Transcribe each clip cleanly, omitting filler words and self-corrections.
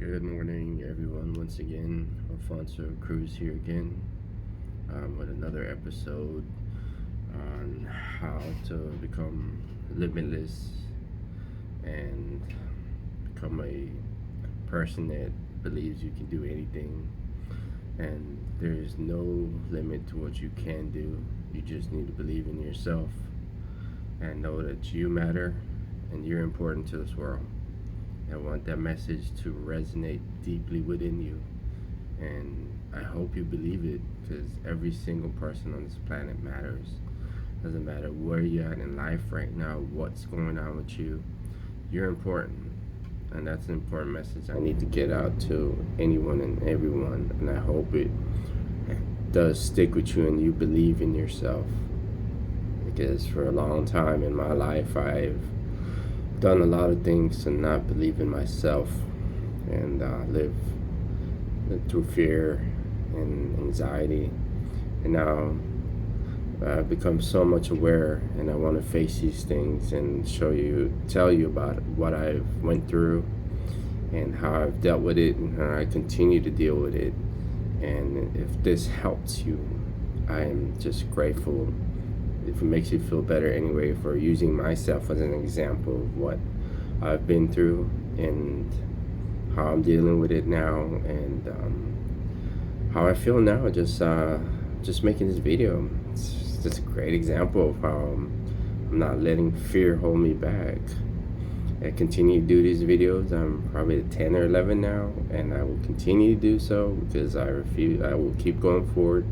Good morning, everyone. Once again, Alfonso Cruz here again with another episode on how to become limitless and become a person that believes you can do anything. And there is no limit to what you can do. You just need to believe in yourself and know that you matter and you're important to this world. I want that message to resonate deeply within you. And I hope you believe it, because every single person on this planet matters. Doesn't matter where you're at in life right now, what's going on with you. You're important. And that's an important message I need to get out to anyone and everyone. And I hope it does stick with you and you believe in yourself. Because for a long time in my life, I've done a lot of things to not believe in myself and live through fear and anxiety. And now I've become so much aware, and I want to face these things and tell you about what I've went through and how I've dealt with it and how I continue to deal with it. And if this helps you, I am just grateful. If it makes you feel better anyway, for using myself as an example of what I've been through and how I'm dealing with it now, and how I feel now, just making this video. It's just a great example of how I'm not letting fear hold me back. I continue to do these videos. I'm probably at 10 or 11 now, and I will continue to do so because I will keep going forward.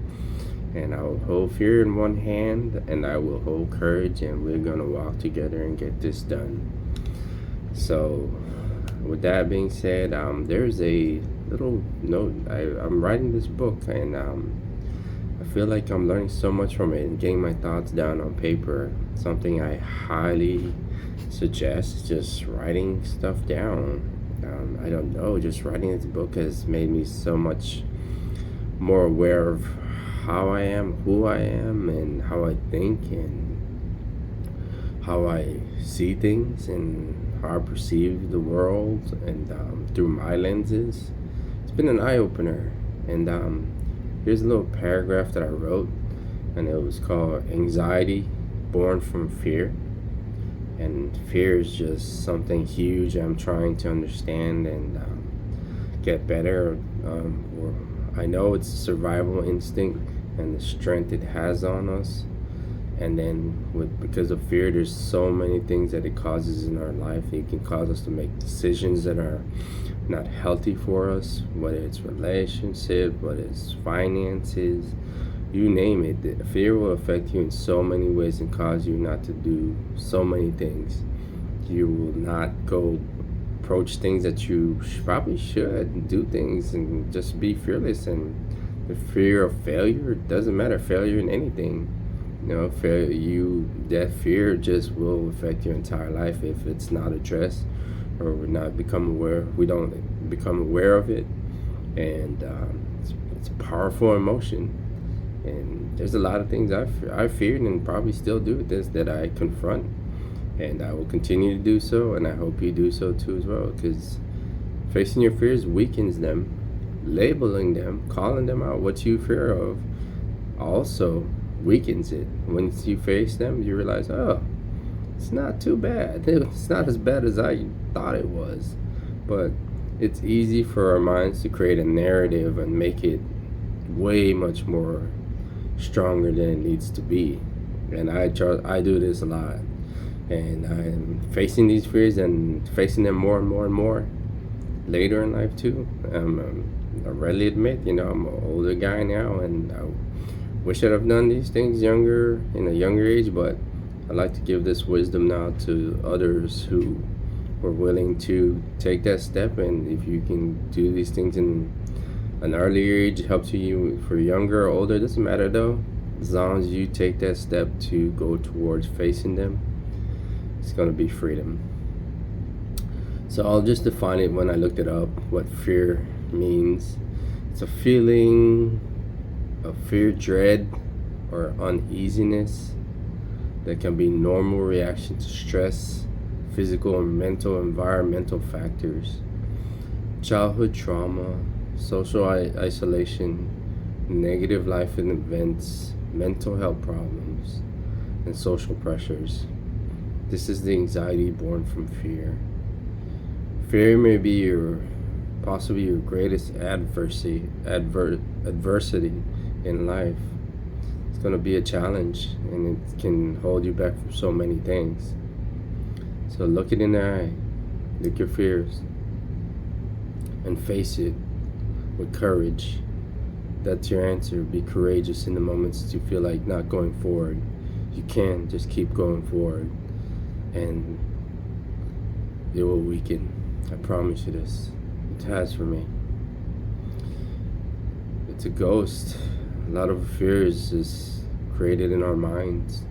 And I will hold fear in one hand, and I will hold courage, and we're going to walk together and get this done. So, with that being said, there's a little note. I'm writing this book, and I feel like I'm learning so much from it and getting my thoughts down on paper. Something I highly suggest, just writing stuff down. I don't know, just writing this book has made me so much more aware of how I am, who I am, and how I think, and how I see things, and how I perceive the world, and through my lenses. It's been an eye-opener. And here's a little paragraph that I wrote, and it was called "Anxiety Born from Fear." And fear is just something huge I'm trying to understand and get better. I know it's a survival instinct and the strength it has on us. And then because of fear, there's so many things that it causes in our life. It can cause us to make decisions that are not healthy for us, whether it's relationship, whether it's finances, you name it. Fear will affect you in so many ways and cause you not to do so many things. You will not go approach things that you probably should do things, and just be fearless. And the fear of failure, it doesn't matter, failure in anything, that fear just will affect your entire life if it's not addressed, or we don't become aware of it. And it's a powerful emotion. And there's a lot of things I feared and probably still do that I confront, and I will continue to do so, and I hope you do so too as well, because facing your fears weakens them. Labeling them, calling them out, what you fear of, also weakens it. Once you face them, you realize, oh, it's not too bad. It's not as bad as I thought it was. But it's easy for our minds to create a narrative and make it way much more stronger than it needs to be. And I do this a lot. And I'm facing these fears and facing them more and more and more later in life too. I readily admit, I'm an older guy now, and I wish I'd have done these things in a younger age, but I'd like to give this wisdom now to others who were willing to take that step. And if you can do these things in an earlier age, it helps you for younger or older, it doesn't matter though. As long as you take that step to go towards facing them, it's going to be freedom. So I'll just define it when I looked it up, what fear means. It's a feeling of fear, dread, or uneasiness that can be normal reaction to stress, physical and mental environmental factors. childhood trauma, social isolation, negative life events, mental health problems, and social pressures. This is the anxiety born from fear. Fear may be possibly your greatest adversity in life. It's going to be a challenge, and it can hold you back from so many things. So look it in the eye, look your fears, and face it with courage. That's your answer. Be courageous in the moments that you feel like not going forward. You can just keep going forward, and it will weaken. I promise you this. It has for me. It's a ghost. A lot of fears is created in our minds,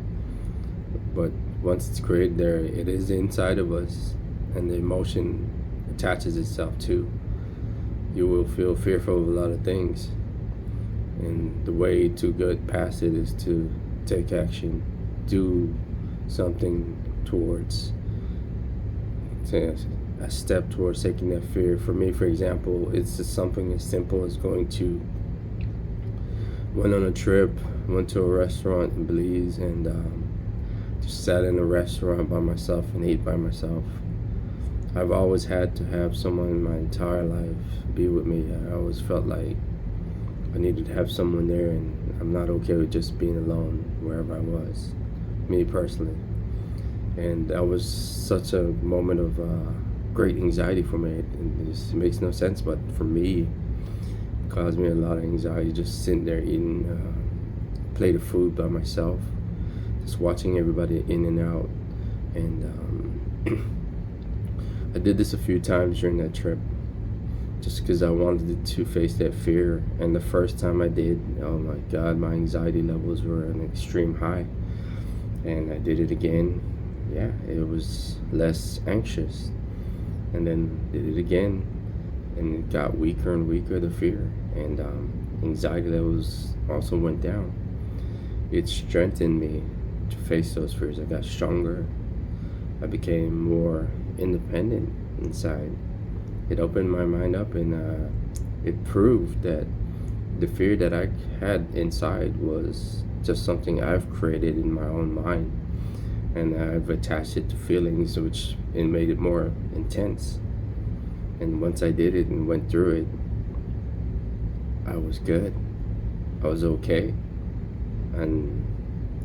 but once it's created there, it is inside of us, and the emotion attaches itself to. You will feel fearful of a lot of things, and the way to get past it is to take action, do something towards, a step towards taking that fear. For me, for example, it's just something as simple as went on a trip, went to a restaurant in Belize, and just sat in a restaurant by myself and ate by myself. I've always had to have someone in my entire life be with me. I always felt like I needed to have someone there, and I'm not okay with just being alone wherever I was, me personally. And that was such a moment of great anxiety for me. It just makes no sense, but for me, it caused me a lot of anxiety just sitting there eating a plate of food by myself, just watching everybody in and out. And I did this a few times during that trip, just because I wanted to face that fear. And the first time I did, oh my God, my anxiety levels were an extreme high. And I did it again. Yeah, it was less anxious. And then did it again, and it got weaker and weaker, the fear. And anxiety levels also went down. It strengthened me to face those fears. I got stronger. I became more independent inside. It opened my mind up, and it proved that the fear that I had inside was just something I've created in my own mind, and I've attached it to feelings, which it made it more intense. And once I did it and went through it, I was good. I was okay, and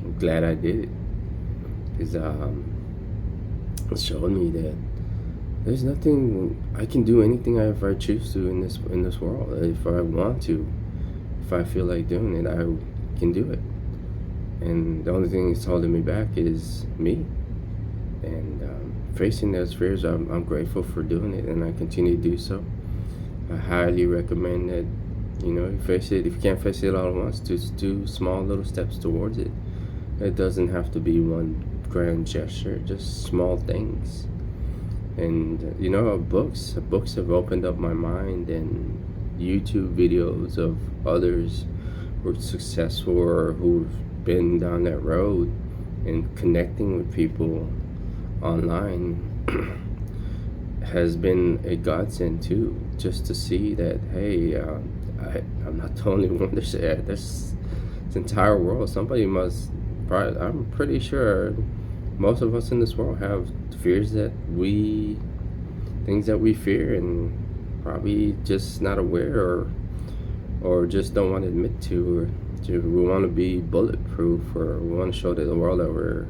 I'm glad I did it, because it showed me that there's nothing, I can do anything if I choose to in this world. If I want to, if I feel like doing it, I can do it. And the only thing that's holding me back is me. And facing those fears, I'm grateful for doing it, and I continue to do so. I highly recommend that, you face it. If you can't face it all at once, just do small little steps towards it. It doesn't have to be one grand gesture, just small things. And books have opened up my mind, and YouTube videos of others who are successful or who've been down that road, and connecting with people online has been a godsend too. Just to see that, hey, I'm not the only one. There's this entire world. Somebody must. I'm pretty sure most of us in this world have things that we fear, and probably just not aware, or just don't want to admit to, or we want to be bulletproof, or we want to show to the world that we're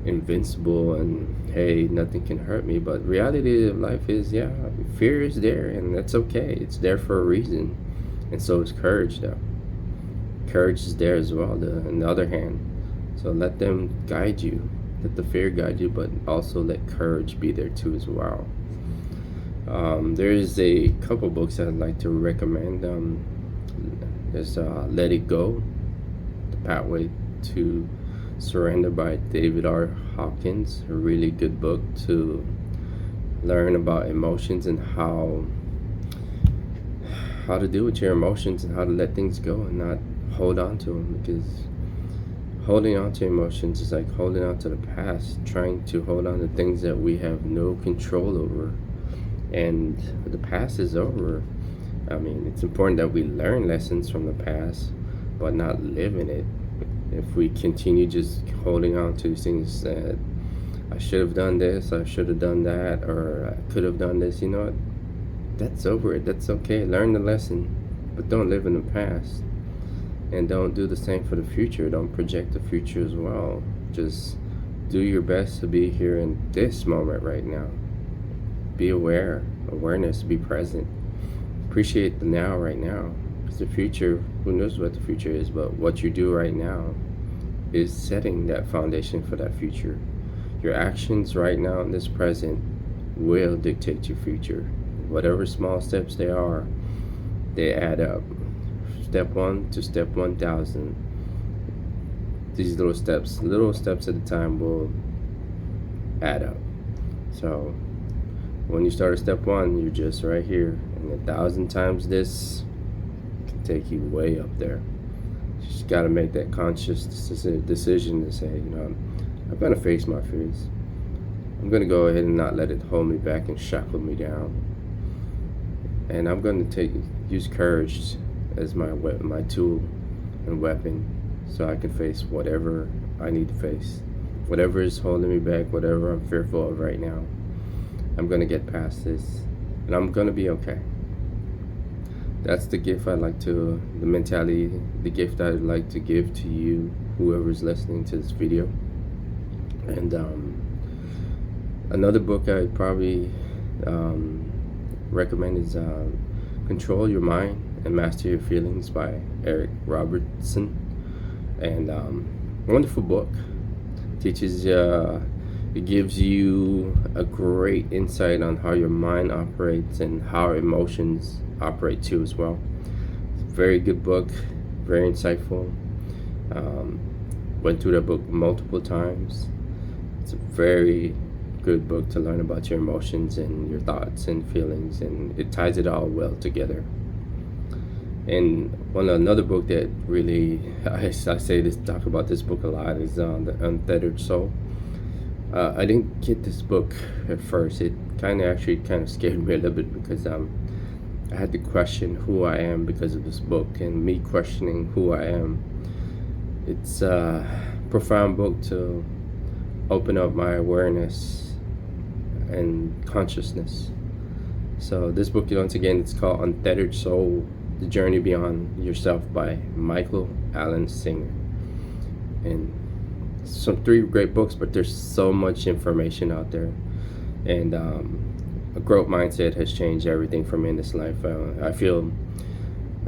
invincible and hey, nothing can hurt me. But reality of life is, yeah, fear is there, and that's okay. It's there for a reason. And so is courage, though. Courage is there as well, on the other hand. So let them guide you. Let the fear guide you, but also let courage be there too as well. There's a couple books I'd like to recommend. There's Let It Go, The Pathway to Surrender by David R. Hawkins. A really good book to learn about emotions and how to deal with your emotions, and how to let things go and not hold on to them. Because holding on to emotions is like holding on to the past, trying to hold on to things that we have no control over. and the past is over. I mean, it's important that we learn lessons from the past, but not live in it. If we continue just holding on to things that I should have done this, I should have done that, or I could have done this, you know what? That's over it. That's okay. Learn the lesson, but don't live in the past. And don't do the same for the future. Don't project the future as well. Just do your best to be here in this moment right now. Be aware, awareness, be present. Appreciate the now right now. Because the future, who knows what the future is, but what you do right now is setting that foundation for that future. Your actions right now in this present will dictate your future. Whatever small steps they are, they add up. Step 1 to step 1,000. These little steps at a time will add up. So when you start at step 1, you're just right here, and 1,000 times this can take you way up there. You just got to make that conscious decision to say, you know, I'm going to face my fears. I'm going to go ahead and not let it hold me back and shackle me down. And I'm going to use courage as my tool and weapon, so I can face whatever I need to face. Whatever is holding me back, whatever I'm fearful of right now, I'm going to get past this, and I'm going to be okay. That's the gift the gift I'd like to give to you, whoever's listening to this video. And another book I'd probably recommend is Control Your Mind and Master Your Feelings by Eric Robertson. And wonderful book. Teaches it gives you a great insight on how your mind operates and how emotions operate too as well. Very good book, very insightful. Went through that book multiple times. It's a very good book to learn about your emotions and your thoughts and feelings, and it ties it all well together. And another book that really talk about this book a lot is The Untethered Soul. I didn't get this book at first. It kind of scared me a little bit, because I had to question who I am because of this book, and me questioning who I am. It's a profound book to open up my awareness and consciousness. So this book, once again, it's called Untethered Soul: The Journey Beyond Yourself by Michael Allen Singer. And some 3 great books, but there's so much information out there. And a growth mindset has changed everything for me in this life. I feel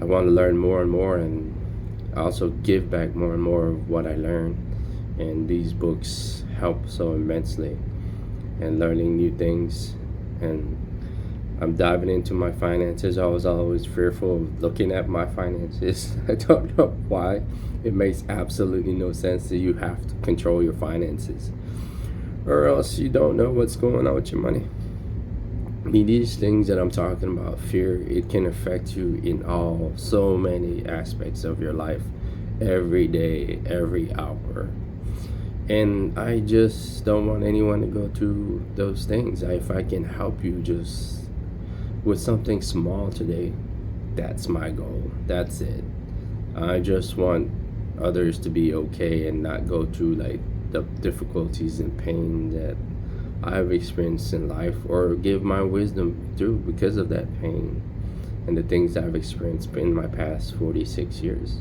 I want to learn more and more, and also give back more and more of what I learned. And these books help so immensely in learning new things. And I'm diving into my finances. I was always fearful of looking at my finances. I don't know why. It makes absolutely no sense that you have to control your finances, or else you don't know what's going on with your money. I mean, these things that I'm talking about, fear, it can affect you in so many aspects of your life, every day, every hour. And I just don't want anyone to go through those things. If I can help you just with something small today, that's my goal. That's it. I just want others to be okay and not go through like the difficulties and pain that I've experienced in life, or give my wisdom through because of that pain and the things I've experienced in my past 46 years.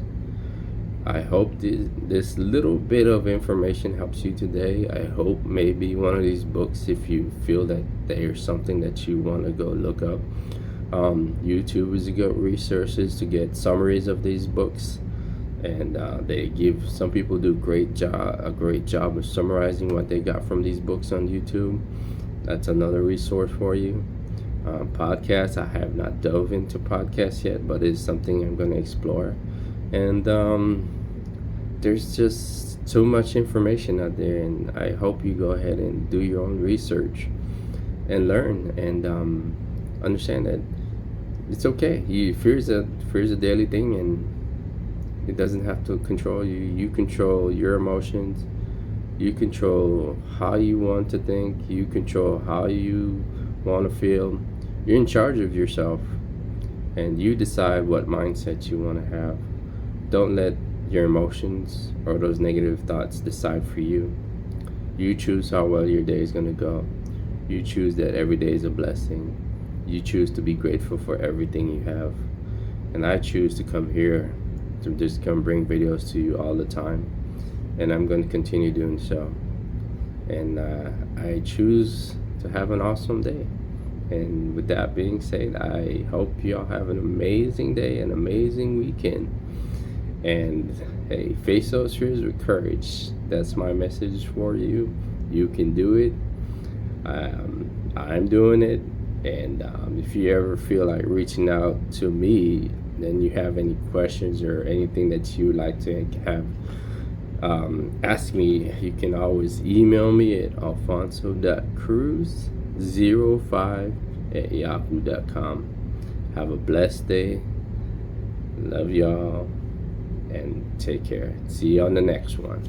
I hope this little bit of information helps you today. I hope maybe one of these books, if you feel that there's something that you want to go look up, YouTube is a good resources to get summaries of these books, and some people do a great job of summarizing what they got from these books on YouTube. That's another resource for you. Podcasts, I have not dove into podcasts yet, but it's something I'm going to explore. And there's just so much information out there, and I hope you go ahead and do your own research and learn, and understand that it's okay. Fear is a daily thing, and it doesn't have to control you. You control your emotions. You control how you want to think. You control how you want to feel. You're in charge of yourself, and you decide what mindset you want to have. Don't let your emotions or those negative thoughts decide for you. You choose how well your day is going to go. You choose that every day is a blessing. You choose to be grateful for everything you have. And I choose to come here to just come bring videos to you all the time. And I'm going to continue doing so. And I choose to have an awesome day. And with that being said, I hope y'all have an amazing day, an amazing weekend. And hey, face those fears with courage. That's my message for you. You can do it. I'm doing it. And if you ever feel like reaching out to me, then you have any questions or anything that you would like to have ask me, you can always email me at alfonso.cruz05@yahoo.com. Have a blessed day. Love y'all and take care. See you on the next one.